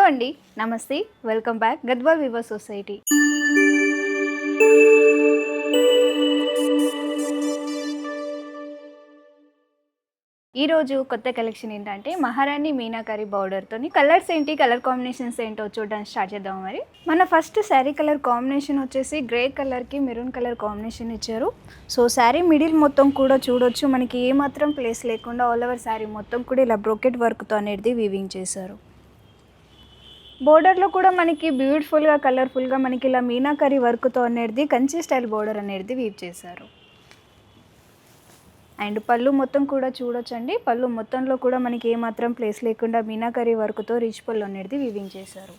అండి. నమస్తే. Welcome back Gadwal we were society. ఈరోజు కొత్త కలెక్షన్ ఏంటంటే మహారాణి మీనాకరి బార్డర్తోని కలర్స్ ఏంటి, కలర్ కాంబినేషన్స్ ఏంటో చూడడానికి స్టార్ట్ చేద్దాం. మరి మన ఫస్ట్ శారీ కలర్ కాంబినేషన్ వచ్చేసి గ్రే కలర్కి మెరూన్ కలర్ కాంబినేషన్ ఇచ్చారు. సో శారీ మిడిల్ మొత్తం కూడా చూడొచ్చు, మనకి ఏమాత్రం ప్లేస్ లేకుండా ఆల్ ఓవర్ శారీ మొత్తం కూడా ఇలా బ్రోకెట్ వర్క్తో అనేది వీవింగ్ చేశారు. బోర్డర్లో కూడా మనకి బ్యూటిఫుల్గా కలర్ఫుల్గా మనకి ఇలా మీనాకరి వర్క్తో అనేది కంచి స్టైల్ బోర్డర్ అనేది వీవ్ చేశారు. అండ్ పళ్ళు మొత్తం కూడా చూడొచ్చండి. పళ్ళు మొత్తంలో కూడా మనకి ఏమాత్రం ప్లేస్ లేకుండా మీనాకరి వర్క్తో రిచ్ పళ్ళు అనేది వీవింగ్ చేశారు.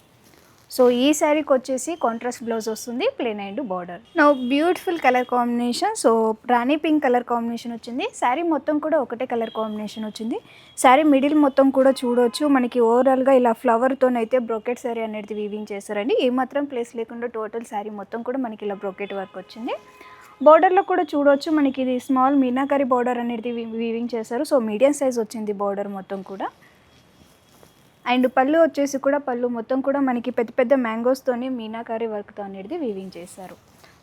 సో ఈ శారీకి వచ్చేసి కాంట్రాస్ట్ బ్లౌజ్ వస్తుంది, ప్లెయిన్ అండ్ బార్డర్. నా బ్యూటిఫుల్ కలర్ కాంబినేషన్. సో రాణి పింక్ కలర్ కాంబినేషన్ వచ్చింది. శారీ మొత్తం కూడా ఒకటే కలర్ కాంబినేషన్ వచ్చింది. శారీ మిడిల్ మొత్తం కూడా చూడవచ్చు, మనకి ఓవరాల్గా ఇలా ఫ్లవర్తోనైతే బ్రోకెట్ శారీ అనేది వీవింగ్ చేశారండి. ఏమాత్రం ప్లేస్ లేకుండా టోటల్ శారీ మొత్తం కూడా మనకి ఇలా బ్రోకెట్ వర్క్ వచ్చింది. బార్డర్లో కూడా చూడవచ్చు, మనకి ఇది స్మాల్ మీనాకరి బార్డర్ అనేది వీవింగ్ చేశారు. సో మీడియం సైజ్ వచ్చింది బార్డర్ మొత్తం కూడా. అండ్ పళ్ళు వచ్చేసి కూడా పళ్ళు మొత్తం కూడా మనకి పెద్ద పెద్ద మ్యాంగోస్తోని మీనాకరి వర్క్తో అనేది వీవింగ్ చేశారు.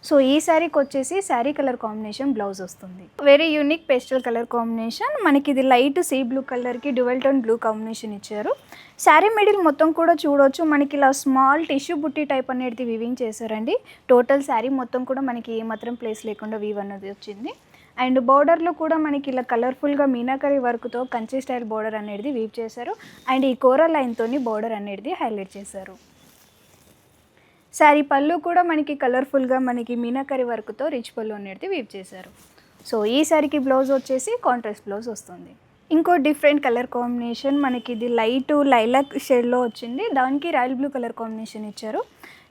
సో ఈ శారీకి వచ్చేసి శారీ కలర్ కాంబినేషన్ బ్లౌజ్ వస్తుంది. Very unique pastel colour combination. మనకి ఇది లైట్ సీ బ్లూ కలర్కి డ్యువల్ టోన్ బ్లూ కాంబినేషన్ ఇచ్చారు. శారీ మిడిల్ మొత్తం కూడా చూడవచ్చు, మనకి ఇలా స్మాల్ టిష్యూ బుట్టి టైప్ అనేది వీవింగ్ చేశారండి. టోటల్ శారీ మొత్తం కూడా మనకి ఏమాత్రం ప్లేస్ లేకుండా వీవ్ అన్నది వచ్చింది. అండ్ బార్డర్లో కూడా మనకి ఇలా కలర్ఫుల్గా మీనాకరి వర్క్తో కంచి స్టైల్ బార్డర్ అనేది వీవ్ చేశారు. అండ్ ఈ కోరా లైన్తోని బార్డర్ అనేది హైలైట్ చేశారు. శారీ పళ్ళు కూడా మనకి కలర్ఫుల్గా మనకి మీనాకరి వర్క్తో రిచ్ పళ్ళు అనేది వీవ్ చేశారు. సో ఈ శారీకి బ్లౌజ్ వచ్చేసి కాంట్రాస్ట్ బ్లౌజ్ వస్తుంది. ఇంకో డిఫరెంట్ కలర్ కాంబినేషన్, మనకి ఇది లైట్ లైలాక్ షేడ్లో వచ్చింది, దానికి రాయల్ బ్లూ కలర్ కాంబినేషన్ ఇచ్చారు.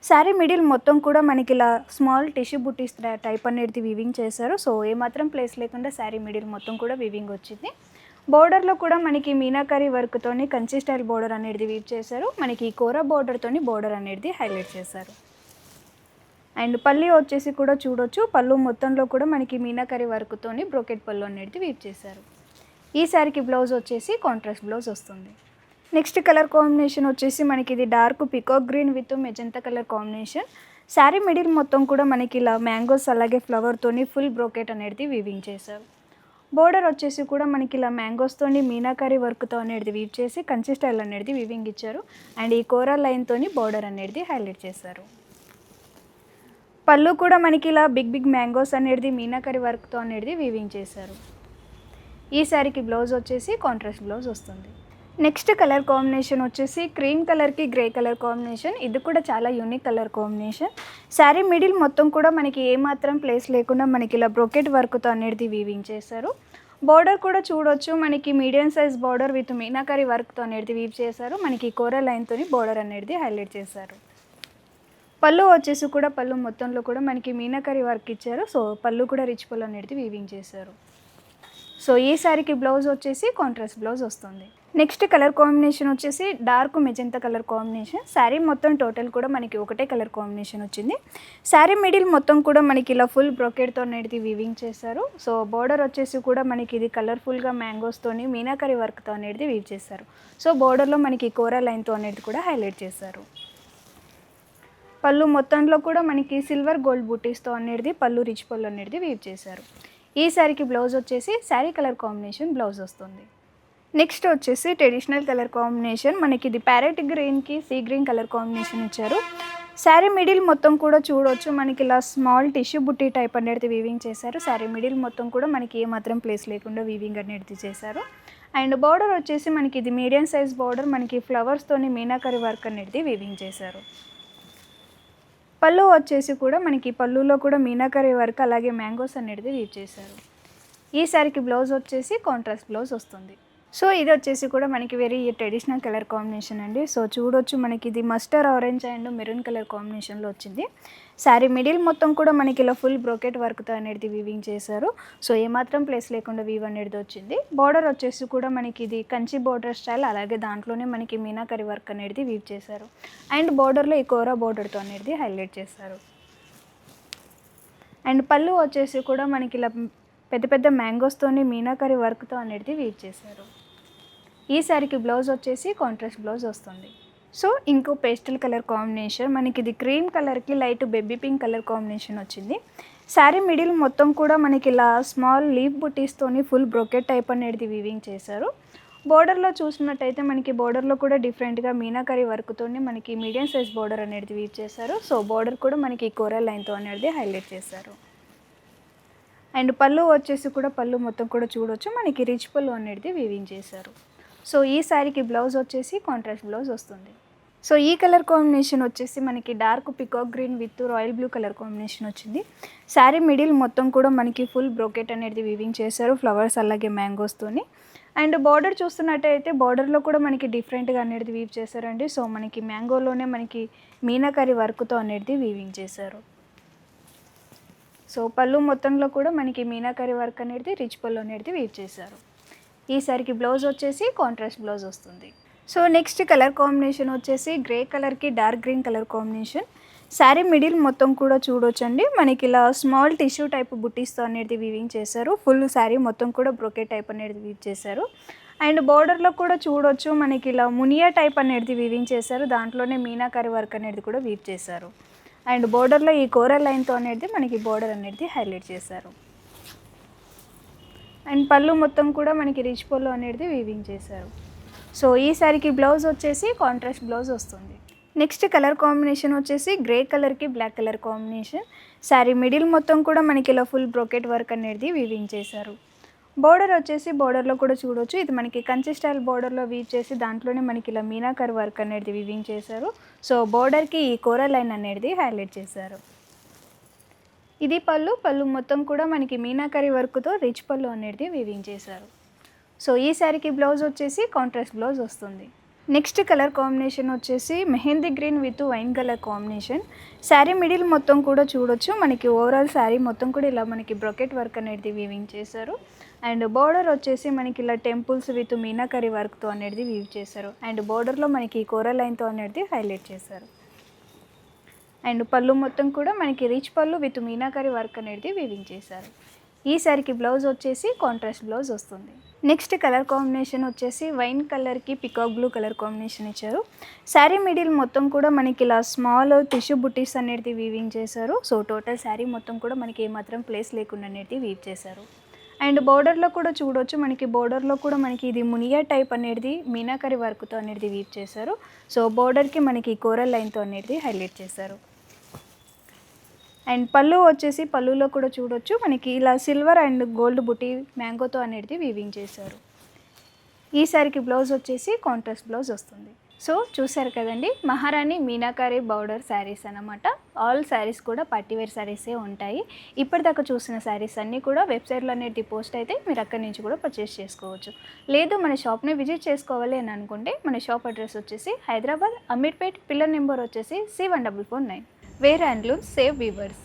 శారీ మిడిల్ మొత్తం కూడా మనకి ఇలా స్మాల్ టిష్యూ బుట్టీస్ టైప్ అనేది వీవింగ్ చేశారు. సో ఏమాత్రం ప్లేస్ లేకుండా శారీ మిడిల్ మొత్తం కూడా వీవింగ్ వచ్చింది. బోర్డర్లో కూడా మనకి మీనాకరి వర్క్తోని కంచి స్టైల్ బోర్డర్ అనేది వీవ్ చేశారు. మనకి కోరా బోర్డర్తోని బోర్డర్ అనేది హైలైట్ చేశారు. అండ్ పళ్ళు వచ్చేసి కూడా చూడొచ్చు, పళ్ళు మొత్తంలో కూడా మనకి మీనాకరి వర్క్తోని బ్రోకెట్ పళ్ళు అనేది వీవ్ చేశారు. ఈ శారీకి బ్లౌజ్ వచ్చేసి కాంట్రాస్ట్ బ్లౌజ్ వస్తుంది. నెక్స్ట్ కలర్ కాంబినేషన్ వచ్చేసి మనకి ఇది dark peacock green with magenta colour combination. Sari middle మొత్తం కూడా మనకి ఇలా మ్యాంగోస్ అలాగే ఫ్లవర్తోని ఫుల్ బ్రోకెట్ అనేది వీవింగ్ చేశారు. బోర్డర్ వచ్చేసి కూడా మనకి ఇలా మ్యాంగోస్తోని మీనాకరి వర్క్తో అనేది వీవ్ చేసి కంచి స్టైల్ అనేది వీవింగ్ ఇచ్చారు. అండ్ ఈ కోరా లైన్తోని బోర్డర్ అనేది హైలైట్ చేశారు. పళ్ళు కూడా మనకి ఇలా బిగ్ బిగ్ మ్యాంగోస్ అనేది మీనాకరి వర్క్తో అనేది వీవింగ్ చేశారు. ఈ శారీకి బ్లౌజ్ వచ్చేసి కాంట్రాస్ట్ బ్లౌజ్ వస్తుంది. నెక్స్ట్ కలర్ కాంబినేషన్ వచ్చేసి క్రీమ్ కలర్కి గ్రే కలర్ కాంబినేషన్. ఇది కూడా చాలా unique colour combination. Sari middle మొత్తం కూడా మనకి ఏమాత్రం ప్లేస్ లేకుండా మనకి ఇలా బ్రోకెట్ వర్క్తో అనేది వీవింగ్ చేశారు. బార్డర్ కూడా చూడొచ్చు, మనకి medium size border with meenakari వర్క్తో అనేది వీవ్ చేశారు. మనకి కోరా లైన్తో బార్డర్ అనేది హైలైట్ చేశారు. పళ్ళు వచ్చేసి కూడా పళ్ళు మొత్తంలో కూడా మనకి మీనాకరి వర్క్ ఇచ్చారు. సో పళ్ళు కూడా రిచ్ పళ్ళు అనేది వీవింగ్ చేశారు. సో ఈ శారీకి బ్లౌజ్ వచ్చేసి కాంట్రాస్ట్ బ్లౌజ్ వస్తుంది. నెక్స్ట్ కలర్ కాంబినేషన్ వచ్చేసి dark magenta colour combination. Sari మొత్తం టోటల్ కూడా మనకి ఒకటే కలర్ కాంబినేషన్ వచ్చింది. శారీ మిడిల్ మొత్తం కూడా మనకి ఇలా ఫుల్ బ్రోకెట్తో అనేది వీవింగ్ చేశారు. సో బార్డర్ వచ్చేసి కూడా మనకి ఇది కలర్ఫుల్గా మ్యాంగోస్తోని మీనాకరి వర్క్తో అనేది వీవ్ చేశారు. సో బార్డర్లో మనకి కోరా లైన్తో అనేది కూడా హైలైట్ చేశారు. పళ్ళు మొత్తంలో కూడా మనకి సిల్వర్ గోల్డ్ బూటీస్తో అనేది పళ్ళు రిచ్ పళ్ళు అనేది వీవ్ చేశారు. ఈ శారీకి బ్లౌజ్ వచ్చేసి శారీ కలర్ కాంబినేషన్ బ్లౌజ్ వస్తుంది. నెక్స్ట్ వచ్చేసి ట్రెడిషనల్ కలర్ కాంబినేషన్, మనకి ఇది ప్యారెట్ గ్రీన్కి సీ గ్రీన్ కలర్ కాంబినేషన్ ఇచ్చారు. శారీ మిడిల్ మొత్తం కూడా చూడవచ్చు, మనకి ఇలా స్మాల్ టిష్యూ బుట్టి టైప్ అనేది వీవింగ్ చేశారు. శారీ మిడిల్ మొత్తం కూడా మనకి ఏమాత్రం ప్లేస్ లేకుండా వీవింగ్ అనేది చేశారు. అండ్ బార్డర్ వచ్చేసి మనకి ఇది మీడియం సైజ్ బార్డర్, మనకి ఫ్లవర్స్తోని మీనాకరి వర్క్ అనేది వీవింగ్ చేశారు. పళ్ళు వచ్చేసి కూడా మనకి పళ్ళులో కూడా మీనాకరి వర్క్ అలాగే మ్యాంగోస్ అనేది వీవ్ చేశారు. ఈ శారీకి బ్లౌజ్ వచ్చేసి కాంట్రాస్ట్ బ్లౌజ్ వస్తుంది. సో ఇది వచ్చేసి కూడా మనకి వెరీ ట్రెడిషనల్ కలర్ కాంబినేషన్ అండి. సో చూడొచ్చు, మనకి ఇది mustard orange and maroon colour కాంబినేషన్లో వచ్చింది. శారీ మిడిల్ మొత్తం కూడా మనకి ఇలా ఫుల్ బ్రోకెట్ వర్క్తో అనేది వీవింగ్ చేశారు. సో ఏమాత్రం ప్లేస్ లేకుండా వీవ్ అనేది వచ్చింది. బార్డర్ వచ్చేసి కూడా మనకి ఇది కంచి బార్డర్ స్టైల్, అలాగే దాంట్లోనే మనకి మీనాకరి వర్క్ అనేది వీవ్ చేశారు. అండ్ బార్డర్లో ఈ కోరా బార్డర్తో అనేది హైలైట్ చేశారు. అండ్ పళ్ళు వచ్చేసి కూడా మనకి ఇలా పెద్ద పెద్ద మ్యాంగోస్తోని మీనాకరి వర్క్తో అనేది వీవ్ చేశారు. ఈ శారీకి బ్లౌజ్ వచ్చేసి కాంట్రాస్ట్ బ్లౌజ్ వస్తుంది. సో ఇంకో పేస్టల్ కలర్ కాంబినేషన్, మనకి ఇది క్రీమ్ కలర్కి light baby pink colour combination వచ్చింది. శారీ మిడిల్ మొత్తం కూడా మనకి ఇలా స్మాల్ లీఫ్ బుటీస్తోని ఫుల్ బ్రోకెట్ టైప్ అనేది వీవింగ్ చేశారు. బోర్డర్లో చూసినట్టయితే మనకి బోర్డర్లో కూడా డిఫరెంట్గా మీనాకరీ వర్క్తోని మనకి మీడియం సైజ్ బోర్డర్ అనేది వీవ్ చేశారు. సో బోర్డర్ కూడా మనకి కోరల్ లైన్తో అనేది హైలైట్ చేశారు. అండ్ పళ్ళు వచ్చేసి కూడా పళ్ళు మొత్తం కూడా చూడొచ్చు, మనకి రిచ్ పళ్ళు అనేది వీవింగ్ చేశారు. సో ఈ శారీకి బ్లౌజ్ వచ్చేసి కాంట్రాస్ట్ బ్లౌజ్ వస్తుంది. సో ఈ కలర్ కాంబినేషన్ వచ్చేసి మనకి dark peacock green with royal blue colour combination వచ్చింది. శారీ మిడిల్ మొత్తం కూడా మనకి ఫుల్ బ్రోకెట్ అనేది వీవింగ్ చేశారు, ఫ్లవర్స్ అలాగే మ్యాంగోస్తోని. అండ్ బార్డర్ చూస్తున్నట్టయితే బార్డర్లో కూడా మనకి డిఫరెంట్గా అనేది వీవ్ చేశారండి. సో మనకి మ్యాంగోలోనే మనకి మీనాకరీ వర్క్తో అనేది వీవింగ్ చేశారు. సో పళ్ళు మొత్తంలో కూడా మనకి మీనాకరీ వర్క్ అనేది రిచ్ పళ్ళు అనేది వీవ్ చేశారు. ఈ సారికి బ్లౌజ్ వచ్చేసి కాంట్రాస్ట్ బ్లౌజ్ వస్తుంది. సో నెక్స్ట్ కలర్ కాంబినేషన్ వచ్చేసి గ్రే కలర్కి dark green colour combination. Sari middle మొత్తం కూడా చూడొచ్చండి, మనకి ఇలా స్మాల్ టిష్యూ టైప్ బుట్టీస్తో అనేది వీవింగ్ చేశారు. ఫుల్ శారీ మొత్తం కూడా బ్రోకెట్ టైప్ అనేది వీవ్ చేశారు. అండ్ బార్డర్లో కూడా చూడొచ్చు, మనకి ఇలా మునియా టైప్ అనేది వీవింగ్ చేశారు, దాంట్లోనే మీనాకరీ వర్క్ అనేది కూడా వీవ్ చేశారు. అండ్ బోర్డర్లో ఈ కోరల్ లైన్తో అనేది మనకి బోర్డర్ అనేది హైలైట్ చేశారు. అండ్ పళ్ళు మొత్తం కూడా మనకి రిచ్ పళ్ళు అనేది వీవింగ్ చేశారు. సో ఈ శారీకి బ్లౌజ్ వచ్చేసి కాంట్రాస్ట్ బ్లౌజ్ వస్తుంది. నెక్స్ట్ కలర్ కాంబినేషన్ వచ్చేసి గ్రే కలర్కి black colour combination. Sari middle మొత్తం కూడా మనకి ఇలా ఫుల్ బ్రోకెట్ వర్క్ అనేది వీవింగ్ చేశారు. బోర్డర్ వచ్చేసి బోర్డర్లో కూడా చూడొచ్చు, ఇది మనకి కంచి స్టైల్ బోర్డర్లో వీవ్ చేసి దాంట్లోనే మనకి ఇలా మీనాకర్ వర్క్ అనేది వీవింగ్ చేశారు. సో బోర్డర్కి ఈ కోరల్ లైన్ అనేది హైలైట్ చేశారు. ఇది పళ్ళు, పళ్ళు మొత్తం కూడా మనకి మీనాకరీ వర్క్తో రిచ్ పళ్ళు అనేది వీవింగ్ చేశారు. సో ఈ శారీకి బ్లౌజ్ వచ్చేసి కాంట్రాస్ట్ బ్లౌజ్ వస్తుంది. నెక్స్ట్ కలర్ కాంబినేషన్ వచ్చేసి mehndi green with wine colour combination. Sari middle మొత్తం కూడా చూడొచ్చు, మనకి ఓవరాల్ శారీ మొత్తం కూడా ఇలా మనకి బ్రొకెట్ వర్క్ అనేది వీవింగ్ చేశారు. అండ్ బోర్డర్ వచ్చేసి మనకి ఇలా టెంపుల్స్ విత్ మీనాకరీ వర్క్తో అనేది వీవ్ చేశారు. అండ్ బోర్డర్లో మనకి కోరల్ లైన్తో అనేది హైలైట్ చేశారు. అండ్ పళ్ళు మొత్తం కూడా మనకి రిచ్ పళ్ళు విత్ మీనాకరీ వర్క్ అనేది వీవింగ్ చేశారు. ఈ శారీకి బ్లౌజ్ వచ్చేసి కాంట్రాస్ట్ బ్లౌజ్ వస్తుంది. నెక్స్ట్ కలర్ కాంబినేషన్ వచ్చేసి వైన్ కలర్కి పికాక్ బ్లూ కలర్ కాంబినేషన్ ఇచ్చారు. శారీ మిడిల్ మొత్తం కూడా మనకి ఇలా స్మాల్ టిష్యూ బుటీస్ అనేది వీవింగ్ చేశారు. సో టోటల్ శారీ మొత్తం కూడా మనకి ఏమాత్రం ప్లేస్ లేకుండా అనేది వీవ్ చేశారు. అండ్ బోర్డర్లో కూడా చూడొచ్చు, మనకి బోర్డర్లో కూడా మనకి ఇది మునియా టైప్ అనేది మీనాకరీ వర్క్తో అనేది వీవ్ చేశారు. సో బోర్డర్కి మనకి కోరల్ లైన్తో అనేది హైలైట్ చేశారు. అండ్ పళ్ళు వచ్చేసి పళ్ళులో కూడా చూడొచ్చు, మనకి ఇలా సిల్వర్ అండ్ గోల్డ్ బుటీ మ్యాంగోతో అనేది వీవింగ్ చేశారు. ఈ శారీకి బ్లౌజ్ వచ్చేసి కాంట్రాస్ట్ బ్లౌజ్ వస్తుంది. సో చూసారు కదండి, మహారాణి మీనాకరీ బౌడర్ శారీస్ అన్నమాట. ఆల్ శారీస్ కూడా పార్టీవేర్ శారీసే ఉంటాయి. ఇప్పటిదాకా చూసిన శారీస్ అన్నీ కూడా వెబ్సైట్లో అనేది పోస్ట్ అయితే మీరు అక్కడి నుంచి కూడా పర్చేస్ చేసుకోవచ్చు. లేదు మన షాప్ని విజిట్ చేసుకోవాలి అని అనుకుంటే మన షాప్ అడ్రస్ వచ్చేసి హైదరాబాద్ అమీర్పేట్, పిల్లర్ నెంబర్ వచ్చేసి C1449. Wear handloom save weavers.